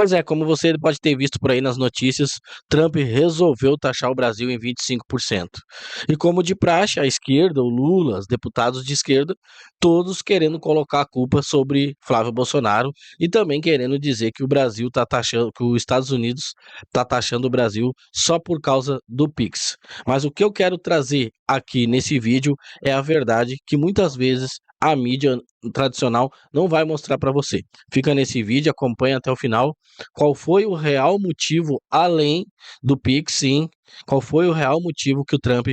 Pois é, como você pode ter visto por aí nas notícias, Trump resolveu taxar o Brasil em 25%. E como de praxe, a esquerda, o Lula, os deputados de esquerda, todos querendo colocar a culpa sobre Flávio Bolsonaro e também querendo dizer que o Brasil está taxando, que os Estados Unidos está taxando o Brasil só por causa do Pix. Mas o que eu quero trazer aqui nesse vídeo é a verdade que muitas vezes a mídia tradicional não vai mostrar para você. Fica nesse vídeo, acompanha até o final. Qual foi o real motivo, além do Pix, sim, qual foi o real motivo que o Trump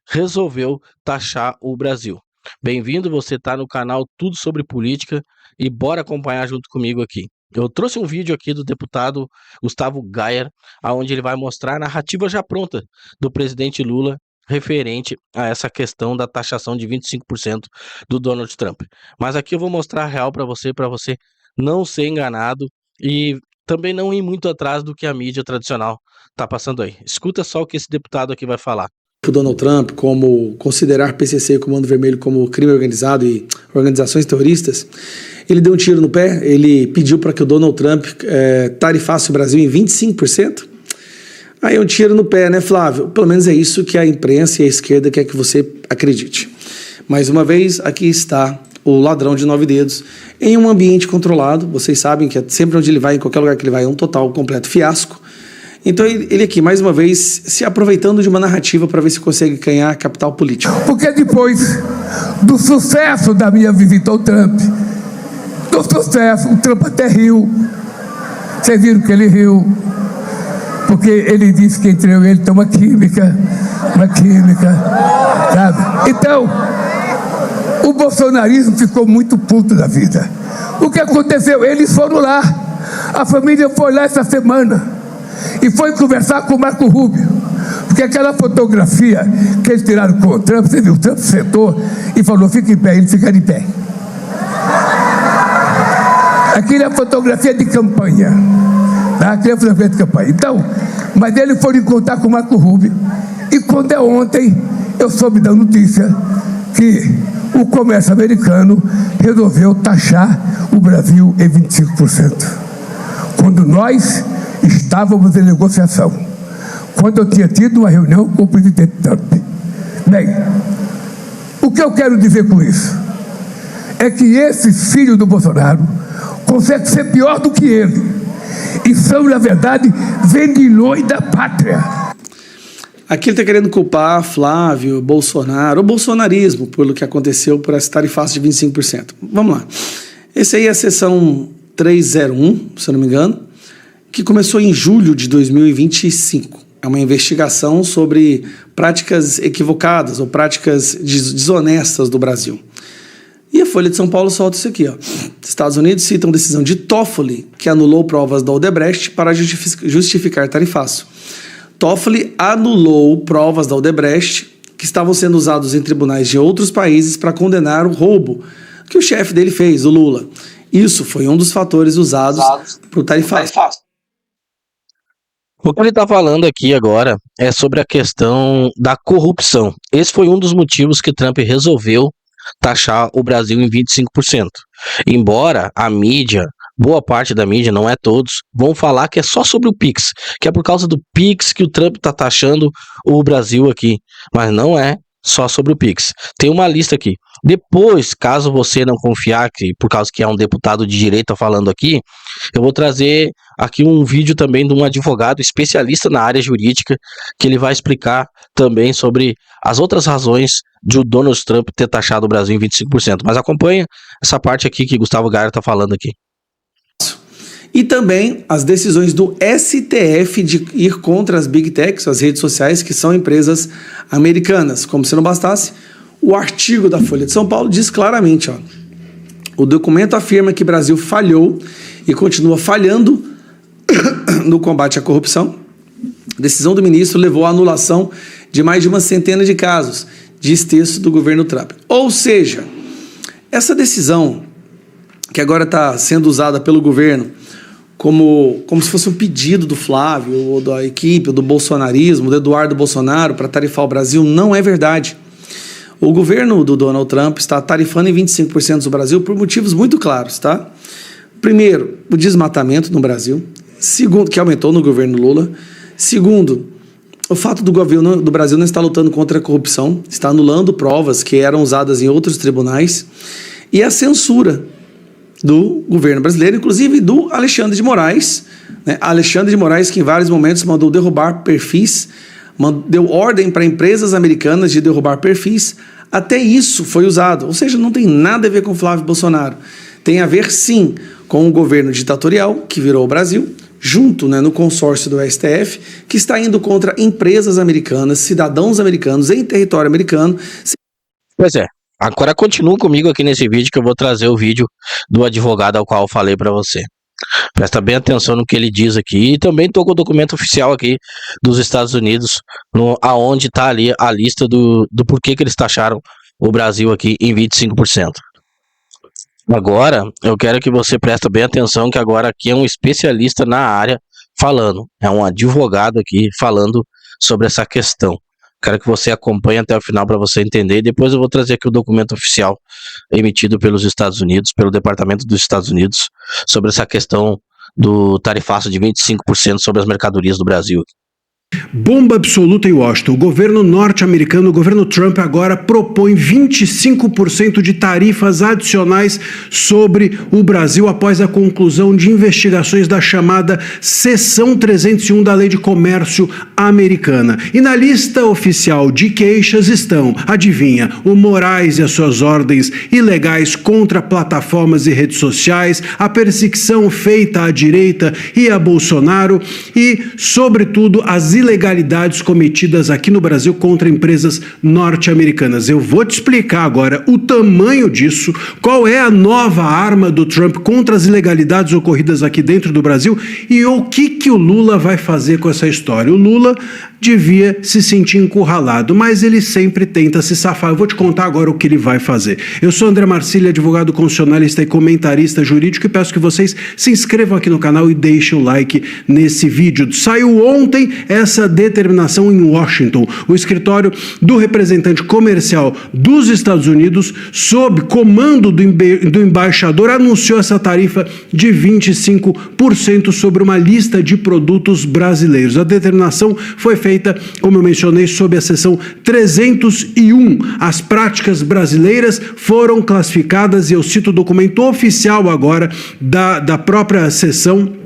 resolveu taxar o Brasil? Bem-vindo, você está no canal Tudo Sobre Política e bora acompanhar junto comigo aqui. Eu trouxe um vídeo aqui do deputado Gustavo Gayer, onde ele vai mostrar a narrativa já pronta do presidente Lula referente a essa questão da taxação de 25% do Donald Trump. Mas aqui eu vou mostrar a real para você não ser enganado e também não ir muito atrás do que a mídia tradicional está passando aí. Escuta só o que esse deputado aqui vai falar. O Donald Trump, como considerar PCC e Comando Vermelho como crime organizado e organizações terroristas, ele deu um tiro no pé, ele pediu para que o Donald Trump tarifasse o Brasil em 25%. Aí é um tiro no pé, né, Flávio? Pelo menos é isso que a imprensa e a esquerda quer que você acredite. Mais uma vez, aqui está o ladrão de 9 dedos em um ambiente controlado. Vocês sabem que sempre onde ele vai, em qualquer lugar que ele vai, é um total, completo fiasco. Então ele aqui, mais uma vez, se aproveitando de uma narrativa para ver se consegue ganhar capital político. Porque depois do sucesso da minha visita ao Trump, do sucesso, o Trump até riu. Vocês viram que ele riu? Porque ele disse que entre eu e ele tem uma química, sabe? Então, o bolsonarismo ficou muito puto da vida. O que aconteceu? Eles foram lá, a família foi lá essa semana e foi conversar com o Marco Rubio, porque aquela fotografia que eles tiraram com o Trump, você viu, o Trump sentou e falou, fica em pé, ele fica de pé. Aquilo é fotografia de campanha, tá? Aquilo é fotografia de campanha. Então, mas eles foram encontrar com o Marco Rubio, e quando é ontem, eu soube da notícia que o comércio americano resolveu taxar o Brasil em 25%. Quando nós estávamos em negociação, quando eu tinha tido uma reunião com o presidente Trump. Bem, o que eu quero dizer com isso? É que esses filhos do Bolsonaro conseguem ser pior do que ele. E são, na verdade, vendilhões da pátria. Aqui ele está querendo culpar Flávio, Bolsonaro, o bolsonarismo, pelo que aconteceu por essa tarifaça de 25%. Vamos lá. Esse aí é a sessão 301, se eu não me engano, que começou em julho de 2025. É uma investigação sobre práticas equivocadas ou práticas desonestas do Brasil. E a Folha de São Paulo solta isso aqui, ó. Estados Unidos citam decisão de Toffoli, que anulou provas da Odebrecht para justificar tarifaço. Toffoli anulou provas da Odebrecht que estavam sendo usados em tribunais de outros países para condenar o roubo que o chefe dele fez, o Lula. Isso foi um dos fatores usados para o tarifaço. O que ele está falando aqui agora é sobre a questão da corrupção. Esse foi um dos motivos que Trump resolveu taxar o Brasil em 25%. Embora a mídia, boa parte da mídia, não é todos, vão falar que é só sobre o Pix, que é por causa do Pix que o Trump está taxando o Brasil aqui. Mas não é só sobre o Pix. Tem uma lista aqui. Depois, caso você não confiar, que por causa que é um deputado de direita falando aqui, eu vou trazer aqui um vídeo também de um advogado especialista na área jurídica, que ele vai explicar também sobre as outras razões de o Donald Trump ter taxado o Brasil em 25%. Mas acompanha essa parte aqui que Gustavo Gayer está falando aqui. E também as decisões do STF de ir contra as Big Techs, as redes sociais, que são empresas americanas. Como se não bastasse, o artigo da Folha de São Paulo diz claramente, ó, o documento afirma que o Brasil falhou e continua falhando no combate à corrupção. A decisão do ministro levou à anulação de mais de uma centena de casos, diz texto do governo Trump. Ou seja, essa decisão que agora está sendo usada pelo governo como se fosse um pedido do Flávio, ou da equipe, ou do bolsonarismo, do Eduardo Bolsonaro para tarifar o Brasil, não é verdade. O governo do Donald Trump está tarifando em 25% o Brasil por motivos muito claros, tá? Primeiro, o desmatamento no Brasil. Segundo, que aumentou no governo Lula. Segundo, o fato do governo do Brasil não estar lutando contra a corrupção, está anulando provas que eram usadas em outros tribunais, e a censura do governo brasileiro, inclusive do Alexandre de Moraes, né? Alexandre de Moraes, que em vários momentos mandou derrubar perfis, deu ordem para empresas americanas de derrubar perfis. Até isso foi usado, ou seja, não tem nada a ver com Flávio Bolsonaro. Tem a ver, sim, com o governo ditatorial que virou o Brasil, junto, né, no consórcio do STF, que está indo contra empresas americanas, cidadãos americanos em território americano. Pois é. Agora continua comigo aqui nesse vídeo que eu vou trazer o vídeo do advogado ao qual eu falei para você. Presta bem atenção no que ele diz aqui, e também estou com o documento oficial aqui dos Estados Unidos, aonde está ali a lista do porquê que eles taxaram o Brasil aqui em 25%. Agora, eu quero que você preste bem atenção, que agora aqui é um especialista na área falando, é um advogado aqui falando sobre essa questão. Quero que você acompanhe até o final para você entender, e depois eu vou trazer aqui o documento oficial emitido pelos Estados Unidos, pelo Departamento dos Estados Unidos, sobre essa questão do tarifaço de 25% sobre as mercadorias do Brasil. Bomba absoluta em Washington. O governo norte-americano, o governo Trump, agora propõe 25% de tarifas adicionais sobre o Brasil após a conclusão de investigações da chamada Seção 301 da Lei de Comércio Americana. E na lista oficial de queixas estão, adivinha, o Moraes e as suas ordens ilegais contra plataformas e redes sociais, a perseguição feita à direita e a Bolsonaro e, sobretudo, as ilegalidades cometidas aqui no Brasil contra empresas norte-americanas. Eu vou te explicar agora o tamanho disso, qual é a nova arma do Trump contra as ilegalidades ocorridas aqui dentro do Brasil e o que o Lula vai fazer com essa história. O Lula devia se sentir encurralado, mas ele sempre tenta se safar. Eu vou te contar agora o que ele vai fazer. Eu sou André Marcília, advogado constitucionalista e comentarista jurídico, e peço que vocês se inscrevam aqui no canal e deixem o like nesse vídeo. Saiu ontem essa determinação em Washington. O escritório do representante comercial dos Estados Unidos, sob comando do embaixador, anunciou essa tarifa de 25% sobre uma lista de produtos brasileiros. A determinação foi feita, como eu mencionei, sob a seção 301. As práticas brasileiras foram classificadas, e eu cito o documento oficial agora da própria seção,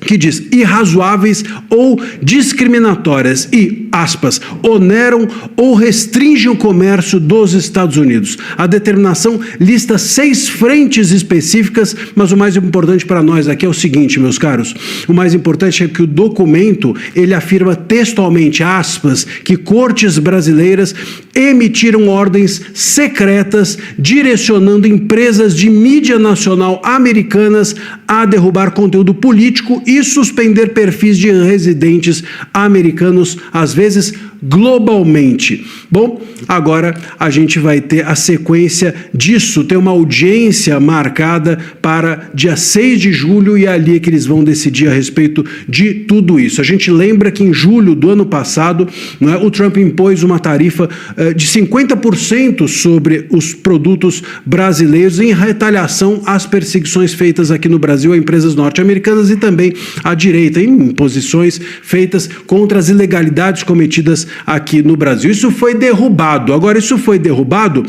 que diz irrazoáveis ou discriminatórias e, aspas, oneram ou restringem o comércio dos Estados Unidos. A determinação lista 6 frentes específicas, mas o mais importante para nós aqui é o seguinte, meus caros, o mais importante é que o documento, ele afirma textualmente, aspas, que cortes brasileiras emitiram ordens secretas direcionando empresas de mídia nacional americanas a derrubar conteúdo político e suspender perfis de residentes americanos, às vezes globalmente. Bom, agora a gente vai ter a sequência disso, tem uma audiência marcada para dia 6 de julho e é ali que eles vão decidir a respeito de tudo isso. A gente lembra que em julho do ano passado, né, o Trump impôs uma tarifa de 50% sobre os produtos brasileiros em retaliação às perseguições feitas aqui no Brasil a empresas norte-americanas e também à direita, em imposições feitas contra as ilegalidades cometidas aqui no Brasil. Isso foi derrubado. Agora, isso foi derrubado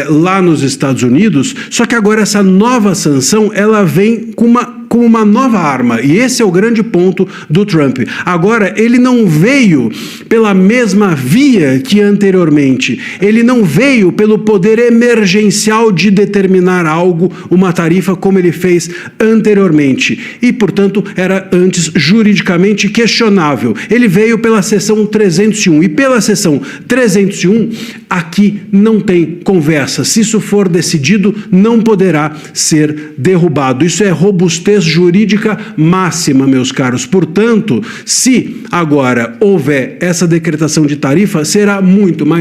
lá nos Estados Unidos, só que agora essa nova sanção, ela vem com uma nova arma, e esse é o grande ponto do Trump. Agora, ele não veio pela mesma via que anteriormente, ele não veio pelo poder emergencial de determinar algo, uma tarifa, como ele fez anteriormente, e, portanto, era antes juridicamente questionável. Ele veio pela seção 301, e pela seção 301, aqui não tem conversa. Se isso for decidido, não poderá ser derrubado. Isso é robustez jurídica máxima, meus caros. Portanto, se agora houver essa decretação de tarifa, será muito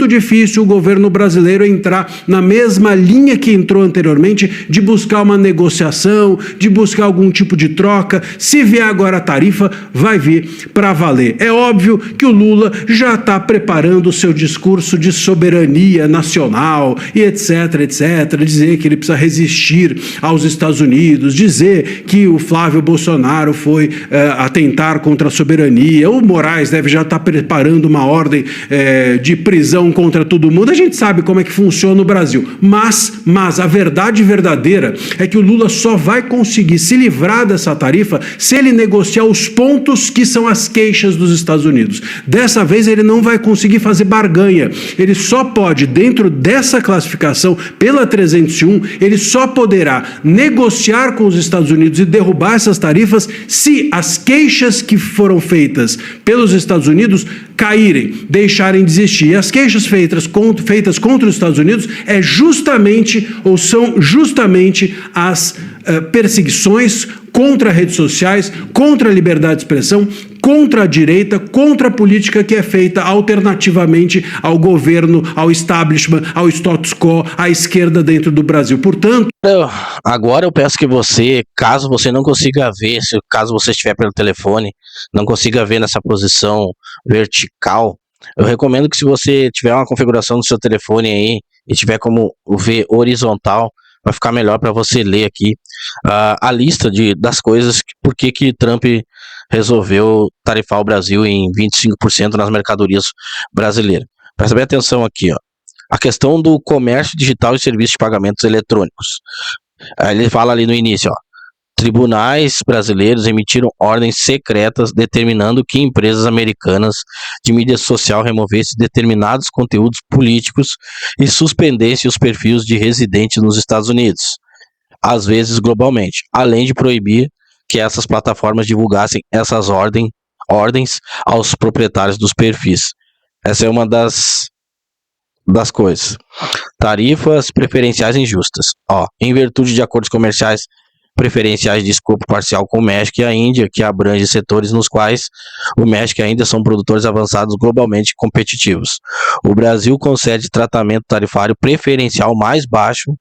difícil o governo brasileiro entrar na mesma linha que entrou anteriormente, de buscar uma negociação, de buscar algum tipo de troca. Se vier agora a tarifa, vai vir para valer. É óbvio que o Lula já está preparando o seu discurso de soberania nacional e etc, dizer que ele precisa resistir aos Estados Unidos. Unidos, dizer que o Flávio Bolsonaro foi atentar contra a soberania, o Moraes deve já estar preparando uma ordem de prisão contra todo mundo. A gente sabe como é que funciona no Brasil. Mas a verdade verdadeira é que o Lula só vai conseguir se livrar dessa tarifa se ele negociar os pontos que são as queixas dos Estados Unidos. Dessa vez ele não vai conseguir fazer barganha. Ele só pode, dentro dessa classificação, pela 301, ele só poderá negociar com os Estados Unidos e derrubar essas tarifas se as queixas que foram feitas pelos Estados Unidos caírem, deixarem de existir. E as queixas feitas contra os Estados Unidos são justamente as perseguições contra redes sociais, contra a liberdade de expressão, contra a direita, contra a política que é feita alternativamente ao governo, ao establishment, ao status quo, à esquerda dentro do Brasil. Portanto... Agora eu peço que você, caso você não consiga ver, caso você estiver pelo telefone, não consiga ver nessa posição vertical, eu recomendo que, se você tiver uma configuração do seu telefone aí e tiver como ver horizontal, vai ficar melhor para você ler aqui a lista das coisas, por que Trump resolveu tarifar o Brasil em 25% nas mercadorias brasileiras. Presta bem atenção aqui, ó. A questão do comércio digital e serviços de pagamentos eletrônicos. Ele fala ali no início, ó. Tribunais brasileiros emitiram ordens secretas determinando que empresas americanas de mídia social removessem determinados conteúdos políticos e suspendessem os perfis de residentes nos Estados Unidos, às vezes globalmente, além de proibir que essas plataformas divulgassem essas ordens aos proprietários dos perfis. Essa é uma das coisas. Tarifas preferenciais injustas. Em virtude de acordos comerciais preferenciais de escopo parcial com o México e a Índia, que abrange setores nos quais o México e a Índia são produtores avançados globalmente competitivos. O Brasil concede tratamento tarifário preferencial mais baixo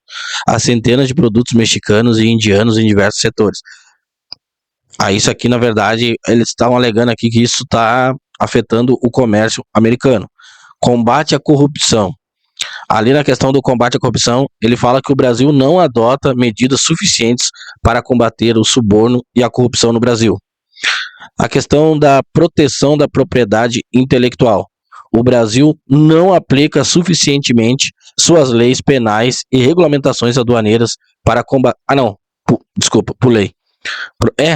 a centenas de produtos mexicanos e indianos em diversos setores. Isso aqui, na verdade, eles estavam alegando aqui que isso está afetando o comércio americano. Combate à corrupção. Ali na questão do combate à corrupção, ele fala que o Brasil não adota medidas suficientes para combater o suborno e a corrupção no Brasil. A questão da proteção da propriedade intelectual. O Brasil não aplica suficientemente suas leis penais e regulamentações aduaneiras para combater... pulei.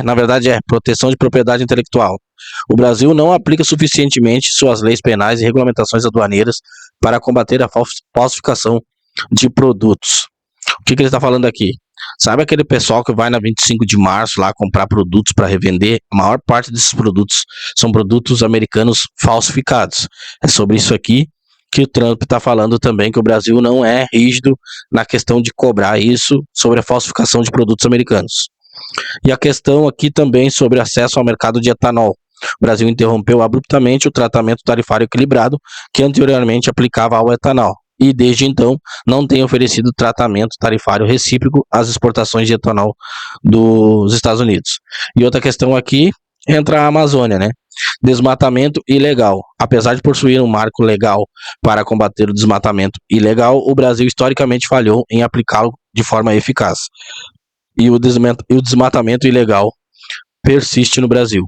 Na verdade proteção de propriedade intelectual. O Brasil não aplica suficientemente suas leis penais e regulamentações aduaneiras para combater a falsificação de produtos. O que ele está falando aqui? Sabe aquele pessoal que vai na 25 de março lá comprar produtos para revender? A maior parte desses produtos são produtos americanos falsificados. É sobre isso aqui que o Trump está falando também, que o Brasil não é rígido na questão de cobrar isso sobre a falsificação de produtos americanos. E a questão aqui também sobre acesso ao mercado de etanol. O Brasil interrompeu abruptamente o tratamento tarifário equilibrado que anteriormente aplicava ao etanol e desde então não tem oferecido tratamento tarifário recíproco às exportações de etanol dos Estados Unidos. E outra questão aqui entra a Amazônia, né? Desmatamento ilegal. Apesar de possuir um marco legal para combater o desmatamento ilegal, o Brasil historicamente falhou em aplicá-lo de forma eficaz. E o desmatamento ilegal persiste no Brasil.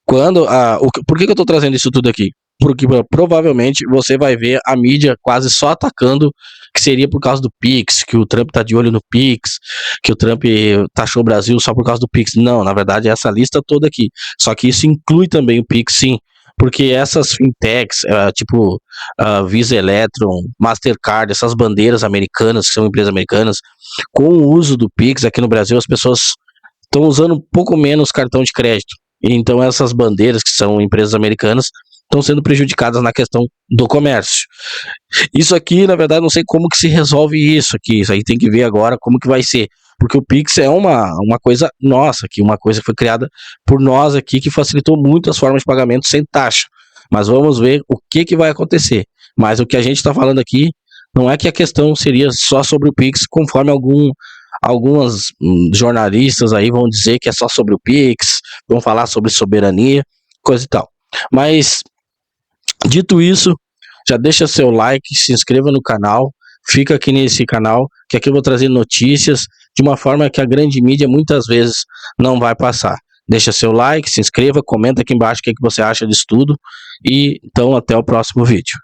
Por que eu estou trazendo isso tudo aqui? Porque provavelmente você vai ver a mídia quase só atacando que seria por causa do Pix, que o Trump está de olho no Pix, que o Trump taxou o Brasil só por causa do Pix. Não, na verdade é essa lista toda aqui. Só que isso inclui também o Pix, sim. Porque essas fintechs, tipo Visa Electron, Mastercard, essas bandeiras americanas, que são empresas americanas, com o uso do Pix aqui no Brasil, as pessoas estão usando um pouco menos cartão de crédito. Então essas bandeiras, que são empresas americanas, estão sendo prejudicadas na questão do comércio. Isso aqui, na verdade, não sei como que se resolve isso aqui. Isso aí tem que ver agora como que vai ser. Porque o Pix é uma coisa nossa, aqui, uma coisa que foi criada por nós aqui, que facilitou muito as formas de pagamento sem taxa. Mas vamos ver o que vai acontecer. Mas o que a gente está falando aqui não é que a questão seria só sobre o Pix, conforme algumas jornalistas aí vão dizer que é só sobre o Pix, vão falar sobre soberania, coisa e tal. Mas, dito isso, já deixa seu like, se inscreva no canal, fica aqui nesse canal, que aqui eu vou trazer notícias de uma forma que a grande mídia muitas vezes não vai passar. Deixa seu like, se inscreva, comenta aqui embaixo o que você acha disso tudo e então até o próximo vídeo.